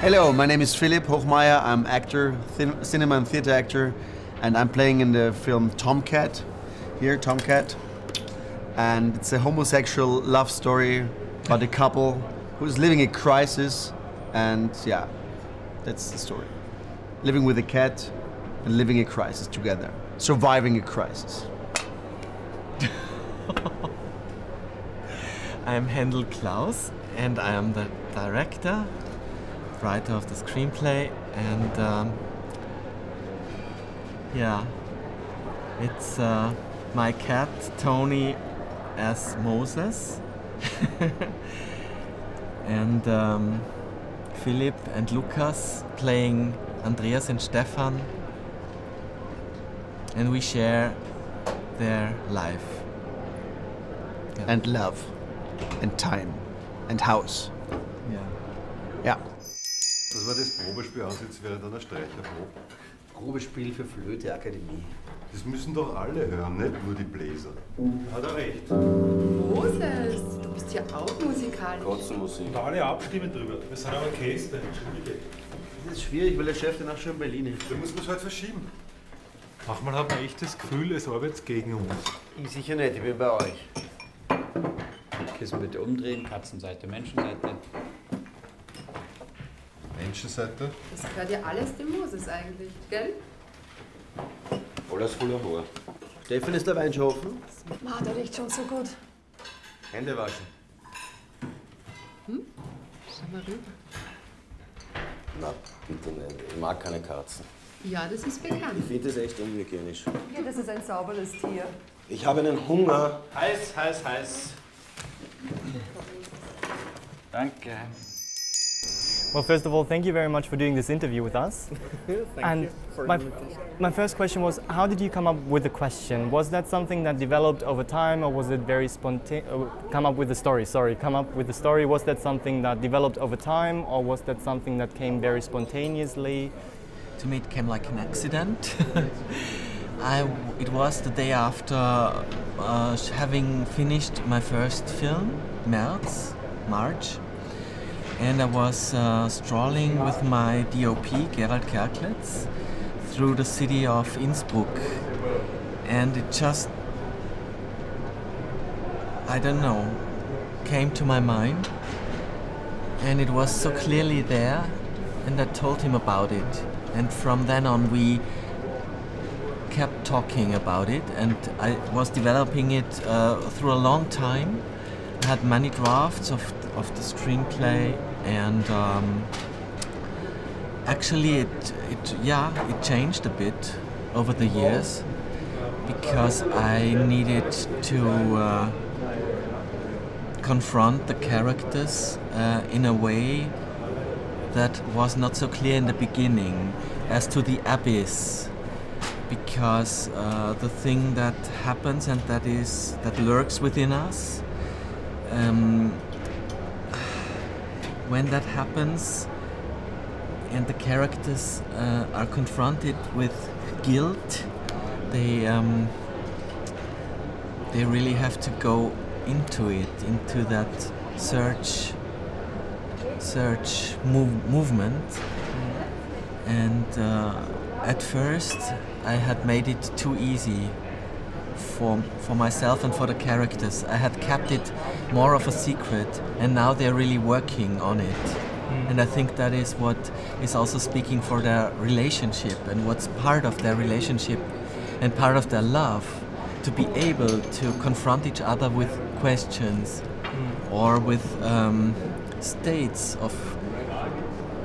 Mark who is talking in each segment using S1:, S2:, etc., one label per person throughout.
S1: Hello, my name is Philipp Hochmair. I'm actor, cinema and theater actor, and I'm playing in the film Tomcat, here, Tomcat. And it's a homosexual love story about a couple who's living a crisis, and yeah, that's the story. Living with a cat and living a crisis together, surviving a crisis.
S2: I'm Händl Klaus, and I am the director, writer of the screenplay, and yeah, it's my cat Tony as Moses, and Philipp and Lukas playing Andreas and Stefan, and we share their life. Yeah.
S1: And love, and time, and house.
S2: Yeah.
S1: Ja.
S3: Das war das Probespiel aus, jetzt wäre dann ein Streicherprobe.
S1: Probespiel für Flöteakademie.
S3: Das müssen doch alle hören, nicht nur die Bläser. Hat er recht.
S4: Moses, du bist ja auch musikalisch.
S3: Katzenmusik.
S5: Und alle abstimmen drüber. Wir sind aber Orchester, entschuldige.
S1: Das ist schwierig, weil der Chef danach schon in Berlin ist.
S3: Da muss man es halt verschieben.
S5: Manchmal hat man echt das Gefühl, es arbeitet gegen uns.
S1: Ich sicher nicht, ich bin bei euch.
S6: Kissen bitte umdrehen, Katzenseite, Menschenseite.
S3: Menschenseite.
S4: Das gehört ja alles dem Moses eigentlich, gell?
S6: Alles voller Haar.
S1: Stefan, ist der Wein schon offen?
S7: Ah, der riecht schon so gut.
S1: Hände waschen.
S4: Schau mal rüber.
S8: Na, bitte nicht. Ich mag keine Katzen.
S4: Ja, das ist bekannt.
S8: Ich finde das echt unhygienisch.
S7: Ja, das ist ein sauberes Tier.
S8: Ich habe einen Hunger.
S6: Heiß, heiß, heiß. Danke.
S9: Well, first of all, thank you very much for doing this interview with us.
S10: Thank you for the invitation.
S9: My first question was, how did you come up with the question? Was that something that developed over time, or was it very spontaneous? Come up with the story, was that something that developed over time, or was that something that came very spontaneously?
S2: To me, it came like an accident. It was the day after having finished my first film, March, and I was strolling with my DOP, Gerald Kerklitz, through the city of Innsbruck, and it just, I don't know, came to my mind, and it was so clearly there, and I told him about it, and from then on we kept talking about it, and I was developing it through a long time. I had many drafts of the screenplay, and actually it changed a bit over the years, because I needed to confront the characters in a way that was not so clear in the beginning, as to the abyss, because the thing that happens and that lurks within us, when that happens and the characters are confronted with guilt, they really have to go into it, into that search movement. And at first I had made it too easy for myself and for the characters. I had kept it more of a secret, and now they're really working on it. And I think that is what is also speaking for their relationship, and what's part of their relationship and part of their love, to be able to confront each other with questions or with states of,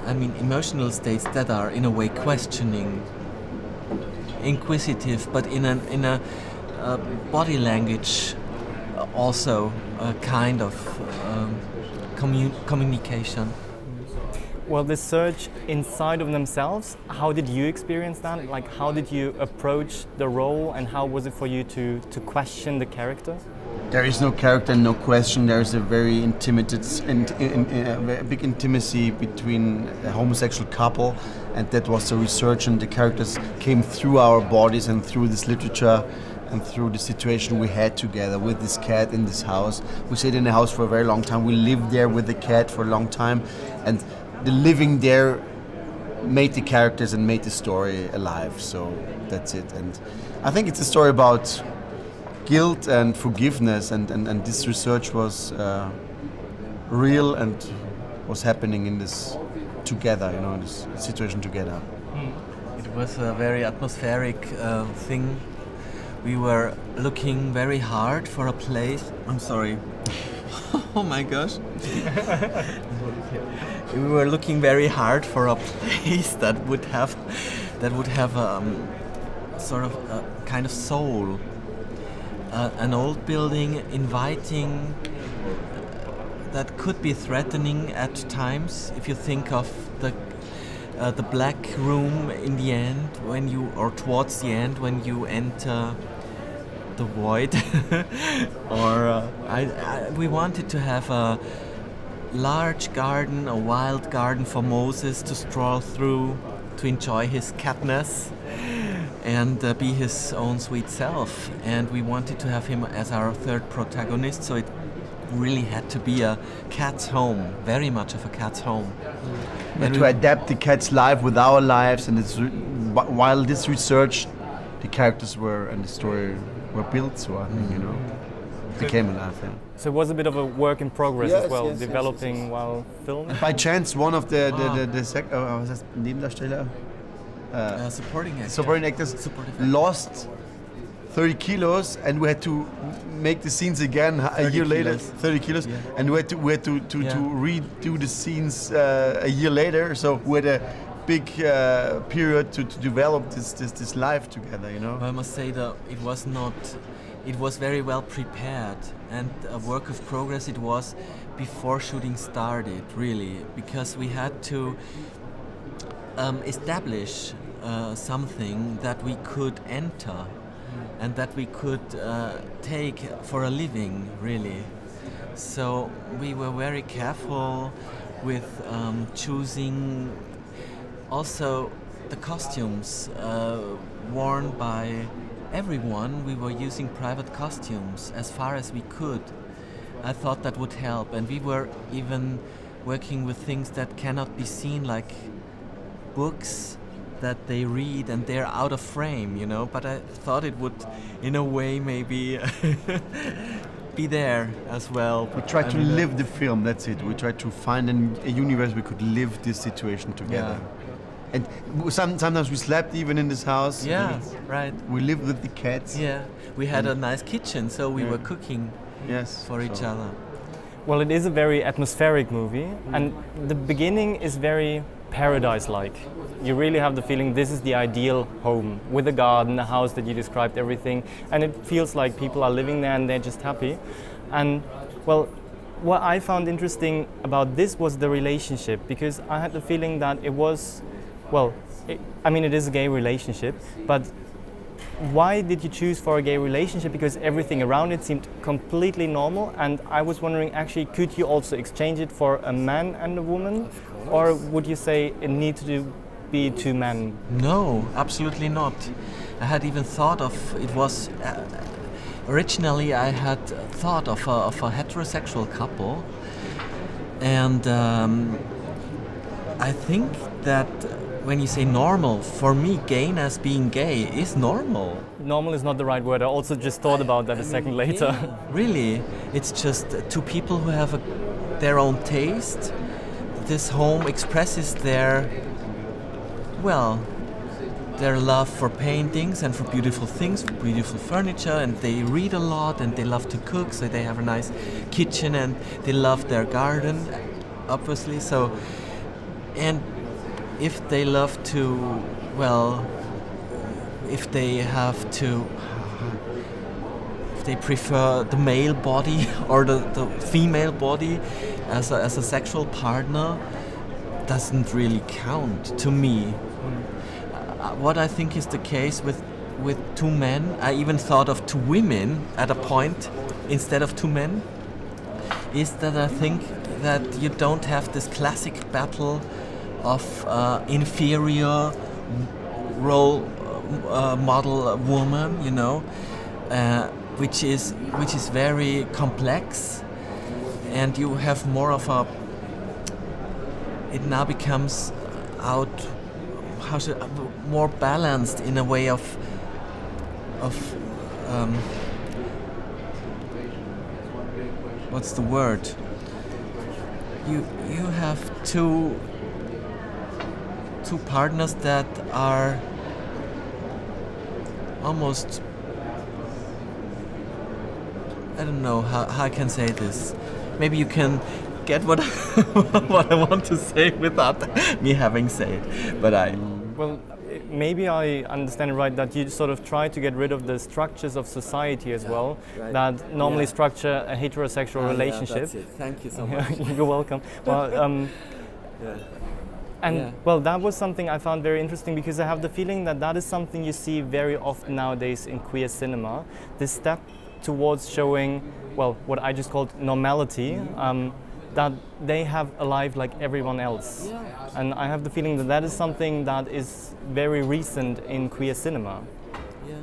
S2: emotional states that are in a way questioning, inquisitive, but in a body language also a kind of communication.
S9: Well, the search inside of themselves, how did you experience that? Like, how did you approach the role, and how was it for you to question the character?
S1: There is no character, no question. There is a very a big intimacy between a homosexual couple, and that was the research, and the characters came through our bodies and through this literature and through the situation we had together with this cat in this house. We stayed in the house for a very long time. We lived there with the cat for a long time, and the living there made the characters and made the story alive. So that's it. And I think it's a story about guilt and forgiveness, and this research was real and was happening in this together, you know, in this situation together.
S2: It was a very atmospheric thing. We were looking very hard for a place. I'm sorry. Oh my gosh. We were looking very hard for a place that would have sort of a kind of soul. An old building, inviting, that could be threatening at times. If you think of the black room in the end, or towards the end when you enter the void, or we wanted to have a large garden, a wild garden for Moses to stroll through, to enjoy his catness and be his own sweet self. And we wanted to have him as our third protagonist, so it really had to be a cat's home, very much of a cat's home.
S1: And to adapt the cat's life with our lives, and while this research, the characters were and the story were built, so I think, you know, became alive. Yeah.
S9: So it was a bit of a work in progress as well, developing while filming?
S1: By chance, one of the Nebendarsteller, supporting actors lost 30 kilos, and we had to make the scenes again a year later. 30 kilos, yeah. And we had to redo the scenes a year later. So we had a big period to develop this life together. You know.
S2: I must say that it was very well prepared, and a work of progress it was before shooting started, really, because we had to establish something that we could enter and that we could take for a living, really. So we were very careful with choosing also the costumes worn by everyone. We were using private costumes as far as we could. I thought that would help, and we were even working with things that cannot be seen, like books that they read and they're out of frame, you know, but I thought it would in a way maybe be there as well.
S1: We tried to live the film, that's it. We tried to find a universe we could live this situation together. Yeah. And sometimes we slept even in this house.
S2: Yeah, right.
S1: We lived with the cats.
S2: Yeah, we had a nice kitchen, so we were cooking for each other.
S9: Well, it is a very atmospheric movie, and the beginning is very paradise-like. You really have the feeling this is the ideal home, with a garden, a house that you described, everything, and it feels like people are living there and they're just happy. And well, what I found interesting about this was the relationship, because I had the feeling that it was, well, I mean, it is a gay relationship, but why did you choose for a gay relationship? Because everything around it seemed completely normal, and I was wondering, actually, could you also exchange it for a man and a woman? Or would you say it needs to be two men?
S2: No, absolutely not. I had even thought of, it was, originally I had thought of a heterosexual couple, and I think that when you say normal, for me, gayness, being gay, is normal.
S9: Normal is not the right word. I also just thought about that a second later.
S2: Yeah, really, it's just two people who have their own taste. This home expresses their love for paintings and for beautiful things, for beautiful furniture, and they read a lot and they love to cook, so they have a nice kitchen and they love their garden, obviously. So, and if they love to, if they prefer the male body or the female body as a sexual partner, doesn't really count to me. What I think is the case with two men, I even thought of two women at a point instead of two men, is that I think that you don't have this classic battle of inferior role model woman, you know, which is very complex, and you have more of a it now becomes out, more balanced in a way of what's the word? You have two partners that are almost, I don't know how I can say this. Maybe you can get what what I want to say without me having said, but
S9: Well, maybe I understand it right that you sort of try to get rid of the structures of society as well, that normally structure a heterosexual relationship.
S2: Yeah, that's it. Thank you so much.
S9: You're welcome. Well, well, that was something I found very interesting because I have the feeling that that is something you see very often nowadays in queer cinema. This step towards showing, well, what I just called normality, that they have a life like everyone else. Yeah. And I have the feeling that that is something that is very recent in queer cinema.
S2: Yeah.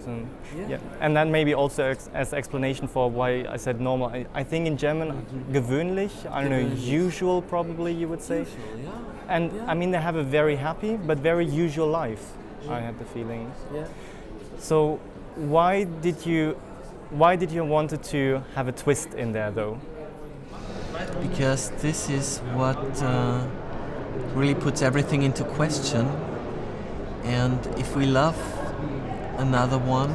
S9: So, yeah. And that maybe also as explanation for why I said normal. I think in German, gewöhnlich, I don't know, usual probably you would say.
S2: Usual, yeah.
S9: And I mean, they have a very happy but very usual life, I had the feeling.
S2: Yeah.
S9: So why did you wanted to have a twist in there though?
S2: Because this is what really puts everything into question, and if we love another one,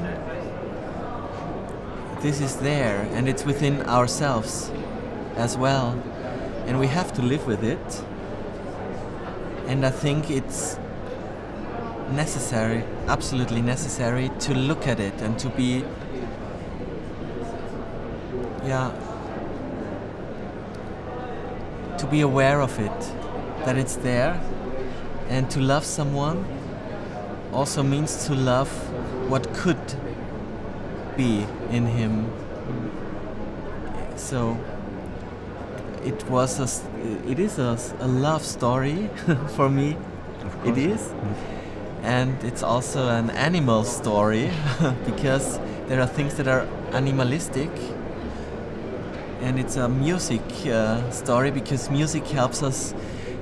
S2: this is there and it's within ourselves as well, and we have to live with it. And I think it's necessary, absolutely necessary, to look at it and to be, to be aware of it, that it's there. And to love someone also means to love what could be in him. So it is a love story for me. It is. And it's also an animal story because there are things that are animalistic. And it's a music story because music helps us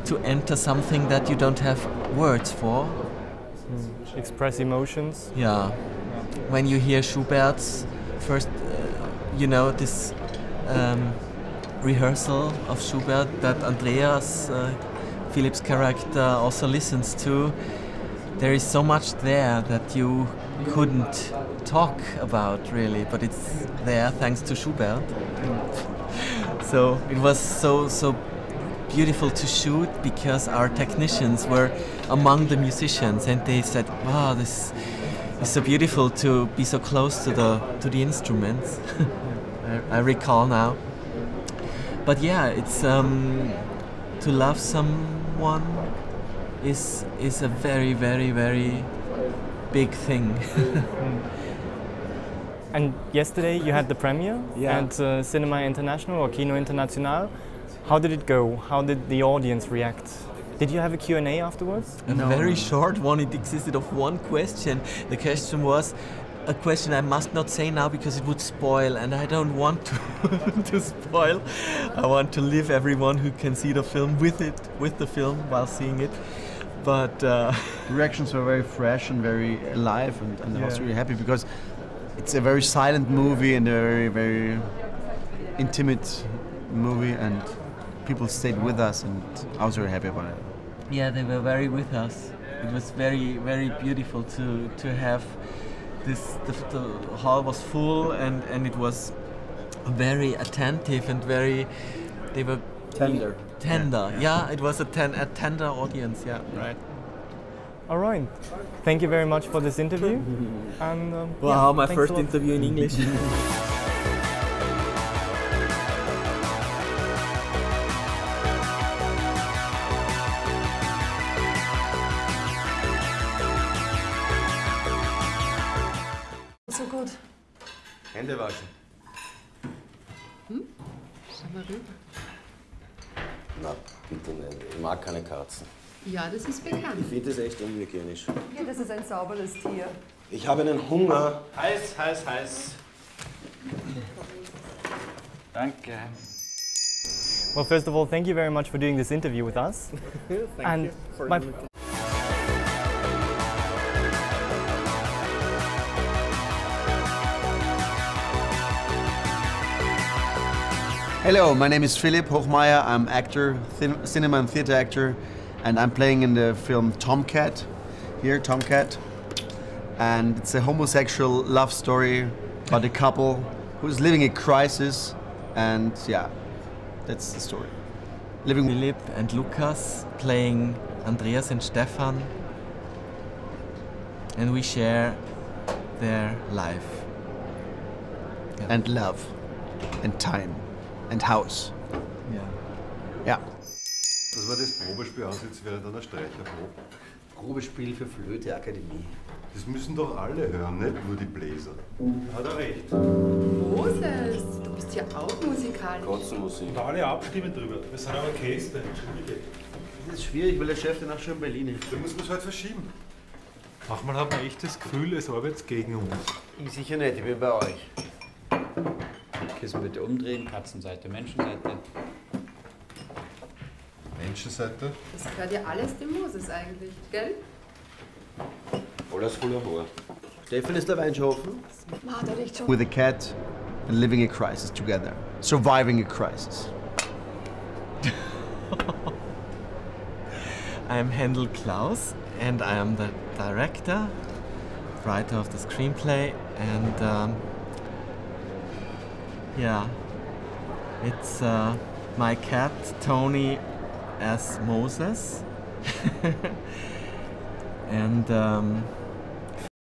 S2: to enter something that you don't have words for.
S9: Express emotions.
S2: Yeah. When you hear Schubert's first, this rehearsal of Schubert that Andreas, Philipp's character, also listens to, there is so much there that you couldn't talk about really, but it's there thanks to Schubert. So it was so beautiful to shoot because our technicians were among the musicians and they said, wow, this is so beautiful to be so close to the instruments. I recall now. But yeah, it's to love someone is a very, very, very big thing.
S9: And yesterday you had the premiere at Cinema International or Kino International. How did it go? How did the audience react? Did you have a Q&A afterwards?
S2: A very short one. It existed of one question. The question was a question I must not say now because it would spoil, and I don't want to spoil. I want to leave everyone who can see the film with the film while seeing it. But
S1: the reactions were very fresh and very alive, and I was really happy because it's a very silent movie and a very, very intimate movie, and people stayed with us, and I was very happy about it.
S2: Yeah, they were very with us. It was very, very beautiful to have this. The hall was full, and it was very attentive and very. They were
S6: tender.
S2: Yeah, it was a tender audience. Yeah, right.
S9: All right. Thank you very much for this interview. And
S2: wow, my first interview in English.
S7: So gut.
S3: Hände waschen.
S4: Schau mal rüber.
S8: Na, bitte nicht. Ich mag keine Katzen.
S4: Ja, das ist bekannt.
S8: Ich finde das echt unhygienisch.
S7: Ja, das ist ein sauberes Tier.
S8: Ich habe einen Hunger.
S6: Heiß, heiß, heiß. Danke.
S9: Well, first of all, thank you very much for doing this interview with us.
S10: Thank you for the invitation.
S1: Hello, my name is Philipp Hochmair. I'm actor, cinema and theater actor, and I'm playing in the film Tomcat. Here, Tomcat. And it's a homosexual love story about a couple who's living a crisis, and yeah, that's the story. Living
S2: Philipp and Lukas playing Andreas and Stefan, and we share their life. Yeah.
S1: and love and time and house.
S2: Ja.
S1: Ja.
S3: Das war das Probespiel ansetzt während einer Streicherprobe.
S8: Probespiel für Flöte Akademie.
S3: Das müssen doch alle hören, nicht nur die Bläser.
S5: Hat er recht.
S4: Moses, du bist ja auch Musikalisch.
S8: Katzenmusik.
S5: Und alle abstimmen drüber. Wir sind ein Orchester, entschuldige.
S1: Das ist schwierig, weil der Chef danach schon in Berlin ist.
S3: Da muss man es halt verschieben.
S5: Manchmal hat man echt das Gefühl, es arbeitet gegen uns.
S1: Ich sicher nicht, ich bin bei euch.
S6: Kissen bitte umdrehen, Katzenseite, Menschenseite.
S3: Menschenseite.
S4: Das gehört ja alles dem Moses eigentlich, gell?
S6: Alles voller Haar.
S1: Stefan ist der Weinschofen.
S7: Ah, der riecht schon.
S1: With a cat and living a crisis together. Surviving a crisis.
S2: I'm Händl Klaus, and I am the director, writer of the screenplay, and yeah, it's my cat Tony as Moses, and